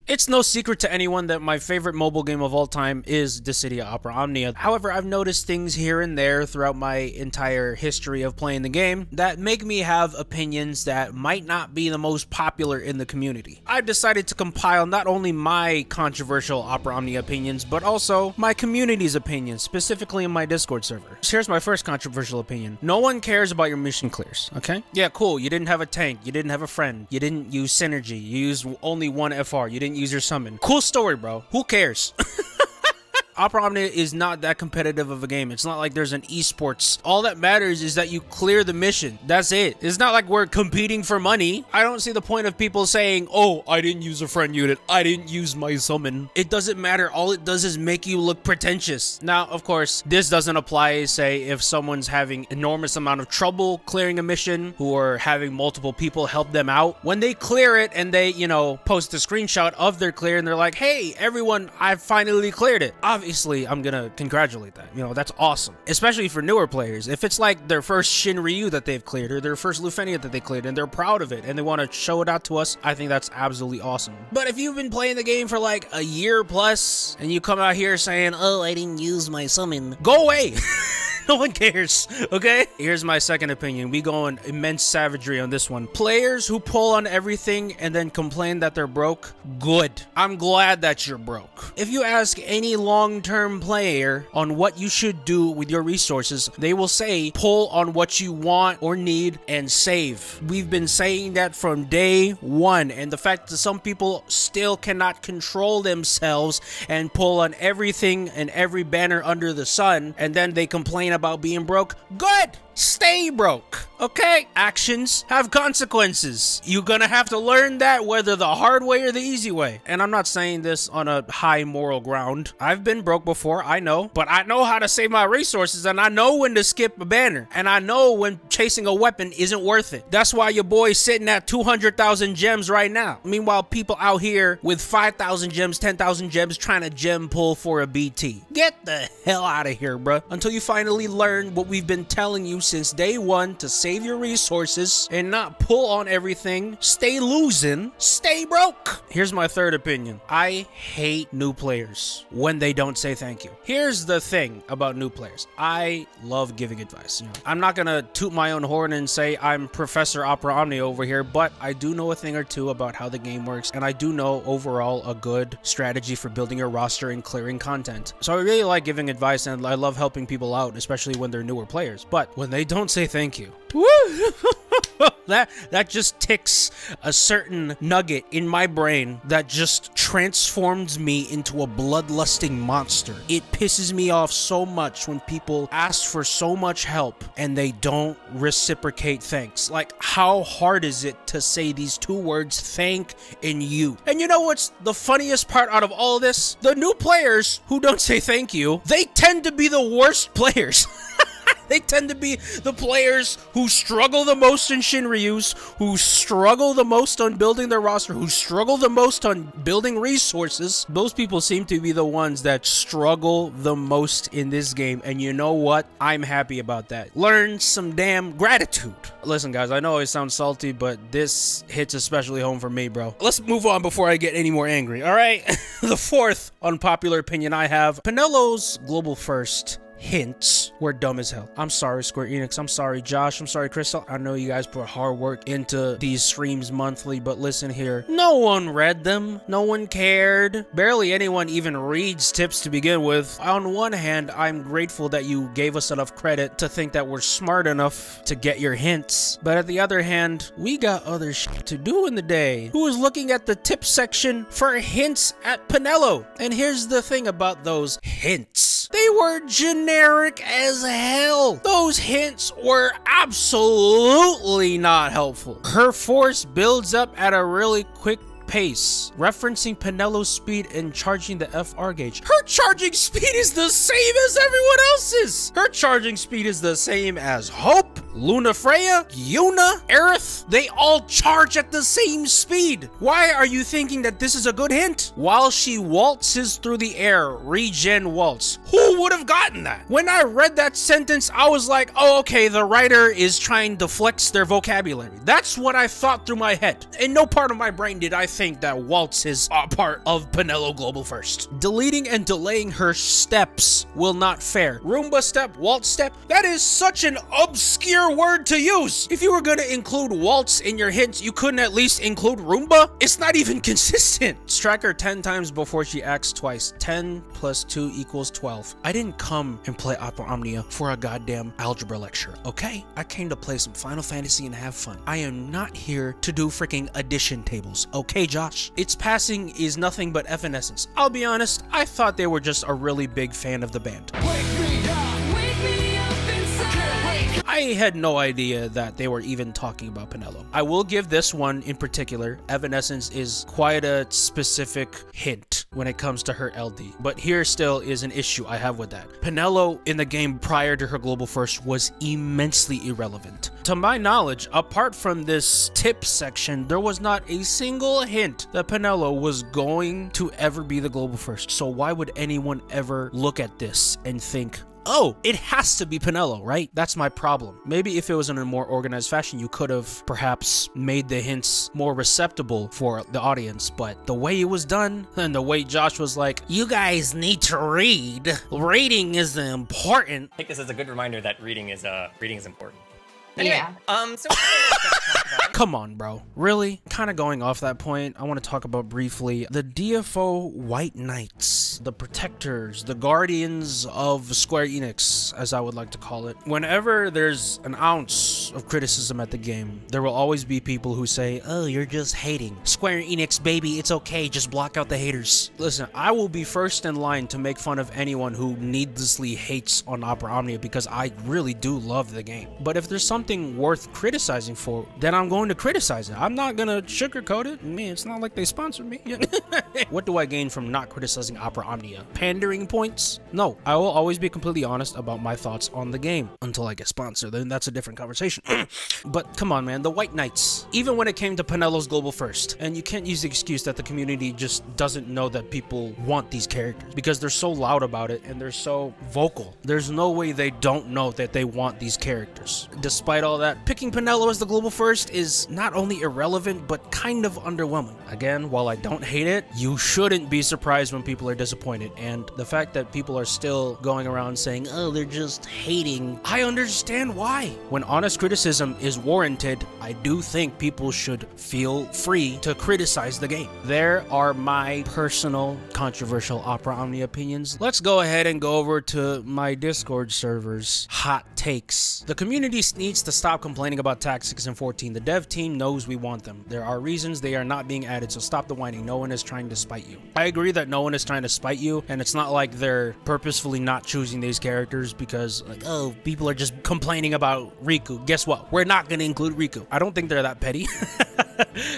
It's no secret to anyone that my favorite mobile game of all time is Dissidia Opera Omnia. However, I've noticed things here and there throughout my entire history of playing the game that make me have opinions that might not be the most popular in the community. I've decided to compile not only my controversial Opera Omnia opinions, but also my community's opinions, specifically in my Discord server. So here's my first controversial opinion. No one cares about your mission clears, okay? Yeah, cool, you didn't have a tank, you didn't have a friend, you didn't use synergy, you used only one FR, you didn't use your summon. Cool story, bro. Who cares? Opera Omnia is not that competitive of a game. It's not like there's an esports. All that matters is that you clear the mission. That's it. It's not like we're competing for money. I don't see the point of people saying, oh, I didn't use a friend unit. I didn't use my summon. It doesn't matter. All it does is make you look pretentious. Now, of course, this doesn't apply, say, if someone's having enormous amount of trouble clearing a mission, who are having multiple people help them out. When they clear it and they, you know, post a screenshot of their clear and they're like, hey, everyone, I finally cleared it. Obviously, I'm gonna congratulate that. You know, that's awesome. Especially for newer players. If it's like their first Shin Ryu that they've cleared or their first Lufenia that they cleared and they're proud of it and they want to show it out to us, I think that's absolutely awesome. But if you've been playing the game for like a year plus and you come out here saying, oh, I didn't use my summon, go away. No one cares, okay? Here's my second opinion. We go on immense savagery on this one. Players who pull on everything and then complain that they're broke, good. I'm glad that you're broke. If you ask any long-term player on what you should do with your resources, they will say pull on what you want or need and save. We've been saying that from day one, and the fact that some people still cannot control themselves and pull on everything and every banner under the sun, and then they complain about being broke, good! Stay broke, okay? Actions have consequences. You're gonna have to learn that, whether the hard way or the easy way. And I'm not saying this on a high moral ground. I've been broke before, I know. But I know how to save my resources, and I know when to skip a banner. And I know when chasing a weapon isn't worth it. That's why your boy's sitting at 200,000 gems right now. Meanwhile, people out here with 5,000 gems, 10,000 gems trying to gem pull for a BT. Get the hell out of here, bruh. Until you finally learn what we've been telling you since day one, to save your resources and not pull on everything, stay losing, stay broke. Here's my third opinion. I hate new players when they don't say thank you. Here's the thing about new players. I love giving advice. You know, I'm not gonna toot my own horn and say I'm Professor Opera Omnia over here, but I do know a thing or two about how the game works, and I do know overall a good strategy for building your roster and clearing content. So I really like giving advice, and I love helping people out, especially when they're newer players. But when they don't say thank you, woo! that just ticks a certain nugget in my brain that just transforms me into a bloodlusting monster. It pisses me off so much when people ask for so much help and they don't reciprocate thanks. Like, how hard is it to say these two words, thank and you? And you know what's the funniest part out of all of this? The new players who don't say thank you, they tend to be the worst players. They tend to be the players who struggle the most in Shinryus, who struggle the most on building their roster, who struggle the most on building resources. Those people seem to be the ones that struggle the most in this game. And you know what? I'm happy about that. Learn some damn gratitude. Listen, guys, I know it sounds salty, but this hits especially home for me, bro. Let's move on before I get any more angry, all right? The fourth unpopular opinion I have, Penelo's global first hints were dumb as hell. I'm sorry, Square Enix. I'm sorry, Josh. I'm sorry, Crystal. I know you guys put hard work into these streams monthly, but listen here. No one read them. No one cared. Barely anyone even reads tips to begin with. On one hand, I'm grateful that you gave us enough credit to think that we're smart enough to get your hints. But at the other hand, we got other shit to do in the day. Who is looking at the tip section for hints at Penelo? And here's the thing about those hints. They were generic as hell. Those hints were absolutely not helpful. Her force builds up at a really quick pace, referencing Penelo's speed and charging the FR gauge. Her charging speed is the same as everyone else's. Her charging speed is the same as Hope, Lunafreya, Yuna, Aerith, they all charge at the same speed. Why are you thinking that this is a good hint? While she waltzes through the air, regen waltz. Who would have gotten that? When I read that sentence, I was like, oh, okay, the writer is trying to flex their vocabulary. That's what I thought through my head. In no part of my brain did I think that waltz is a part of Penelo Global First. Deleting and delaying her steps will not fare. Roomba step, waltz step, that is such an obscure word to use. If you were gonna include waltz in your hints, you couldn't at least include Roomba? It's not even consistent. Strike her 10 times before she acts twice. 10 plus 2 equals 12. I didn't come and play Opera Omnia for a goddamn algebra lecture, okay? I came to play some Final Fantasy and have fun. I am not here to do freaking addition tables, okay, Josh? Its passing is nothing but evanescence. I'll be honest, I thought they were just a really big fan of the band. I had no idea that they were even talking about Penelo. I will give this one in particular, Evanescence is quite a specific hint when it comes to her LD. But here still is an issue I have with that. Penelo in the game prior to her Global First was immensely irrelevant. To my knowledge, apart from this tip section, there was not a single hint that Penelo was going to ever be the Global First. So why would anyone ever look at this and think, oh, it has to be Penelo, right? That's my problem. Maybe if it was in a more organized fashion, you could have perhaps made the hints more receptible for the audience, but the way it was done and the way Josh was like, you guys need to read. Reading is important. I think this is a good reminder that reading is important. Anyway, Yeah. so Come on, bro. Really? Kind of going off that point, I want to talk about briefly the Dffoo White Knights, the protectors, the guardians of Square Enix, as I would like to call it. Whenever there's an ounce of criticism at the game, there will always be people who say, oh, you're just hating. Square Enix, baby, it's okay, just block out the haters. Listen, I will be first in line to make fun of anyone who needlessly hates on Opera Omnia because I really do love the game. But if there's something worth criticizing for, then I'm going to criticize it. I'm not gonna sugarcoat it. Man, it's not like they sponsored me. What do I gain from not criticizing Opera Omnia? Pandering points? No, I will always be completely honest about my thoughts on the game until I get sponsored. Then that's a different conversation. But come on, man, the White Knights. Even when it came to Penelo's Global First, and you can't use the excuse that the community just doesn't know that people want these characters because they're so loud about it and they're so vocal. There's no way they don't know that they want these characters. Despite all that, picking Penelo as the Global First is not only irrelevant, but kind of underwhelming. Again, while I don't hate it, you shouldn't be surprised when people are disappointed, and the fact that people are still going around saying, oh, they're just hating, I understand why. When honest criticism is warranted, I do think people should feel free to criticize the game. There are my personal controversial Opera Omnia opinions. Let's go ahead and go over to my Discord servers. Hot takes. The community needs to stop complaining about tactics in 14. The dev team knows we want them. There are reasons they are not being added, so stop the whining. No one is trying to spite you. I agree that no one is trying to spite you, and it's not like they're purposefully not choosing these characters because, like, oh, people are just complaining about Riku. Guess what? We're not going to include Riku. I don't think they're that petty.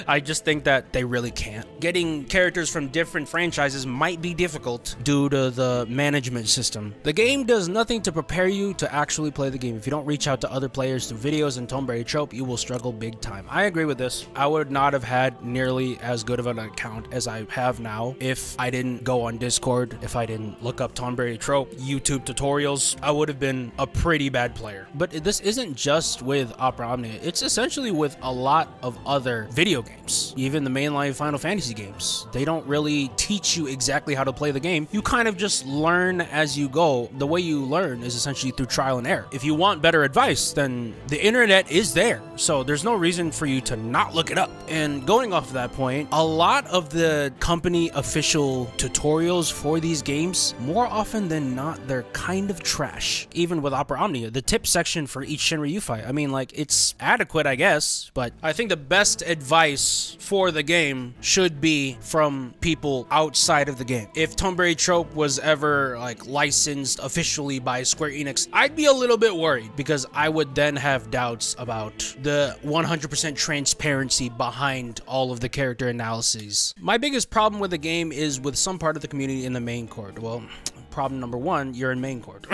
I just think that they really can't. Getting characters from different franchises might be difficult due to the management system. The game does nothing to prepare you to actually play the game. If you don't reach out to other players through videos and Tomberry Trope, you will struggle big time. I agree with this. I would not have had nearly as good of an account as I have now if I didn't go on Discord, if I didn't look up Tomberry Trope, YouTube tutorials. I would have been a pretty bad player. But this isn't just with Opera Omnia. It's essentially with a lot of other video games. Even the mainline Final Fantasy games. They don't really teach you exactly how to play the game. You kind of just learn as you go. The way you learn is essentially through trial and error. If you want better advice, then the internet is there. So there's no reason for you to not look it up. And going off of that point, a lot of the company official tutorials for these games, more often than not, they're kind of trash. Even with Opera Omnia, the tip section for each Shinryu fight, I mean, like, it's adequate, I guess, but I think the best advice for the game should be from people outside of the game. If Tomberry Trope was ever, like, licensed officially by Square Enix, I'd be a little bit worried because I would then have doubts about the 100% transparency behind all of the character analyses. My biggest problem with the game is with some part of the community in the main court. Well, problem number one, you're in main court.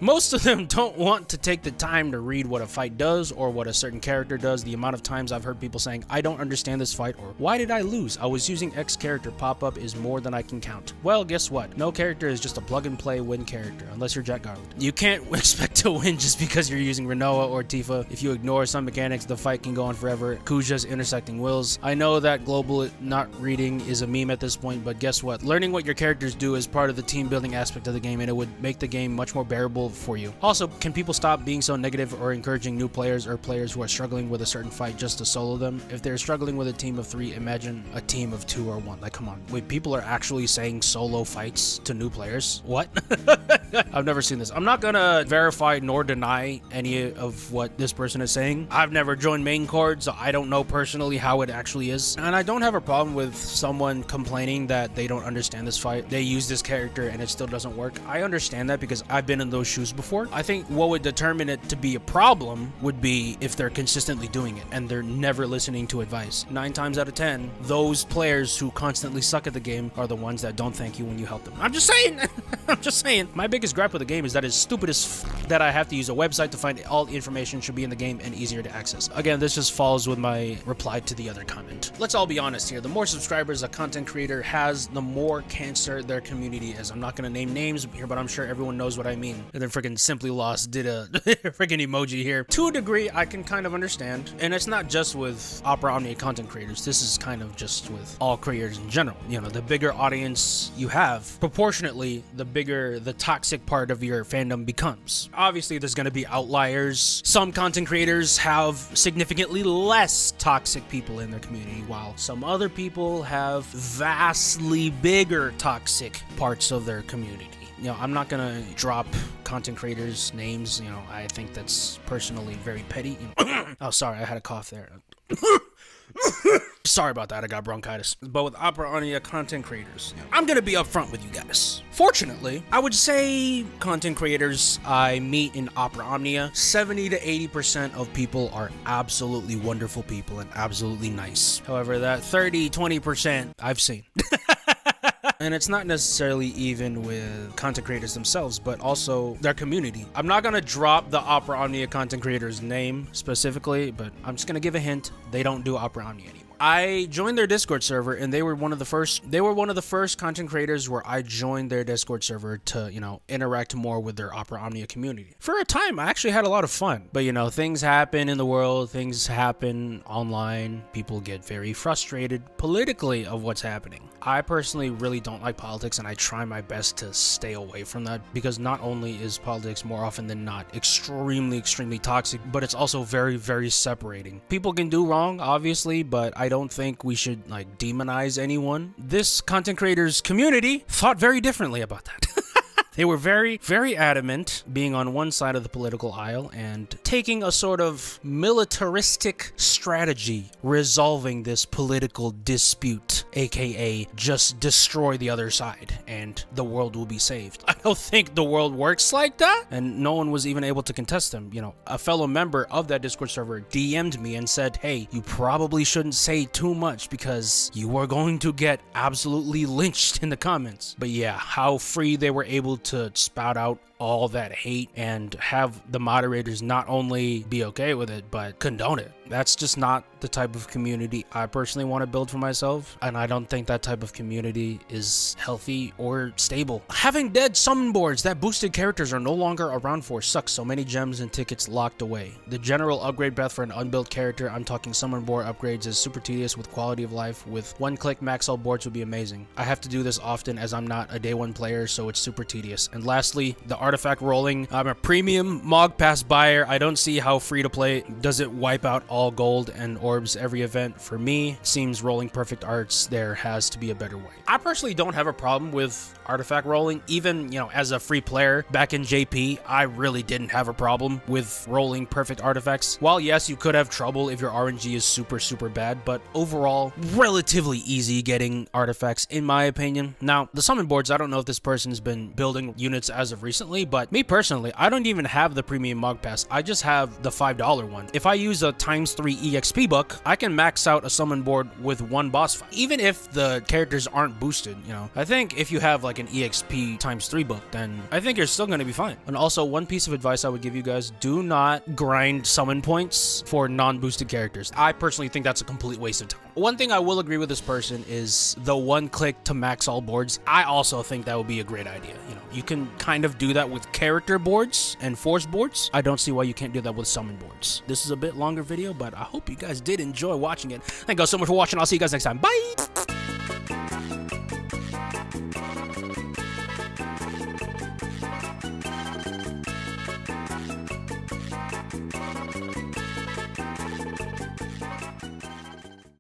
Most of them don't want to take the time to read what a fight does or what a certain character does. The amount of times I've heard people saying, I don't understand this fight, or why did I lose? I was using X character pop-up is more than I can count. Well, guess what? No character is just a plug-and-play win character, unless you're Jack Garland. You can't expect to win just because you're using Renoa or Tifa. If you ignore some mechanics, the fight can go on forever. Kuja's intersecting wills. I know that global not reading is a meme at this point, but guess what? Learning what your characters do is part of the team building aspect of the game, and it would make the game much more bearable for you. Also, can people stop being so negative or encouraging new players or players who are struggling with a certain fight just to solo them? If they're struggling with a team of 3, imagine a team of 2 or 1. Like, come on. Wait, people are actually saying solo fights to new players? What? I've never seen this. I'm not gonna verify nor deny any of what this person is saying. I've never joined main court, so I don't know personally how it actually is. And I don't have a problem with someone complaining that they don't understand this fight. They use this character and it still doesn't work. I understand that because I've been in those shoes before. I think what would determine it to be a problem would be if they're consistently doing it and they're never listening to advice. 9 times out of 10, those players who constantly suck at the game are the ones that don't thank you when you help them. I'm just saying. I'm just saying. My biggest gripe with the game is that it's stupid as that I have to use a website to find all the information should be in the game and easier to access. Again, this just falls with my reply to the other comment. Let's all be honest here. The more subscribers a content creator has, the more cancer their community is. I'm not going to name names here, but I'm sure everyone knows what I mean. And then freaking Simply Lost did a freaking emoji here. To a degree, I can kind of understand. And it's not just with Opera Omnia content creators. This is kind of just with all creators in general. You know, the bigger audience you have, proportionately, the bigger the toxic part of your fandom becomes. Obviously, there's going to be outliers. Some content creators have significantly less toxic people in their community, while some other people have vastly bigger toxic parts of their community. You know, I'm not gonna drop content creators' names. You know, I think that's personally very petty. You know. Oh, sorry, I had a cough there. Sorry about that, I got bronchitis. But with Opera Omnia content creators, you know, I'm gonna be upfront with you guys. Fortunately, I would say content creators I meet in Opera Omnia, 70 to 80% of people are absolutely wonderful people and absolutely nice. However, that 30-20% I've seen. And it's not necessarily even with content creators themselves, but also their community. I'm not gonna drop the Opera Omnia content creator's name specifically, but I'm just gonna give a hint. They don't do Opera Omnia anymore. I joined their Discord server, and they were one of the first content creators where I joined their Discord server to, you know, interact more with their Opera Omnia community. For a time, I actually had a lot of fun. But, you know, things happen in the world, things happen online. People get very frustrated politically of what's happening. I personally really don't like politics, and I try my best to stay away from that, because not only is politics more often than not extremely toxic, but it's also very separating. People can do wrong, obviously, but I don't think we should like demonize anyone. This content creators community thought very differently about that. They were very adamant being on one side of the political aisle and taking a sort of militaristic strategy resolving this political dispute, aka just destroy the other side and the world will be saved. I don't think the world works like that, and no one was even able to contest them. You know, a fellow member of that Discord server DM'd me and said, hey, you probably shouldn't say too much because you are going to get absolutely lynched in the comments. But yeah, how free they were able to spout out all that hate and have the moderators not only be okay with it, but condone it. That's just not the type of community I personally want to build for myself, and I don't think that type of community is healthy or stable. Having dead summon boards that boosted characters are no longer around for sucks. So many gems and tickets locked away. The general upgrade path for an unbuilt character, I'm talking summon board upgrades, is super tedious with quality of life. With one-click max out boards would be amazing. I have to do this often as I'm not a day one player, so it's super tedious. And lastly, the artifact rolling. I'm a premium Mog Pass buyer. I don't see how free to play does it wipe out all gold and orbs every event. For me, it seems rolling perfect arts, there has to be a better way. I personally don't have a problem with artifact rolling. Even, you know, as a free player back in JP, I really didn't have a problem with rolling perfect artifacts. While yes, you could have trouble if your RNG is super bad, but overall, relatively easy getting artifacts in my opinion. Now, the summon boards, I don't know if this person's been building units as of recently, but me personally, I don't even have the premium Mog Pass. I just have the $5 one. If I use a times times 3 EXP book, I can max out a summon board with 1 boss fight. Even if the characters aren't boosted, you know. I think if you have like an EXP times 3 book, then I think you're still gonna be fine. And also, one piece of advice I would give you guys, do not grind summon points for non-boosted characters. I personally think that's a complete waste of time. One thing I will agree with this person is the 1 click to max all boards. I also think that would be a great idea. You know, you can kind of do that with character boards and force boards. I don't see why you can't do that with summon boards. This is a bit longer video, but I hope you guys did enjoy watching it. Thank you guys so much for watching. I'll see you guys next time. Bye!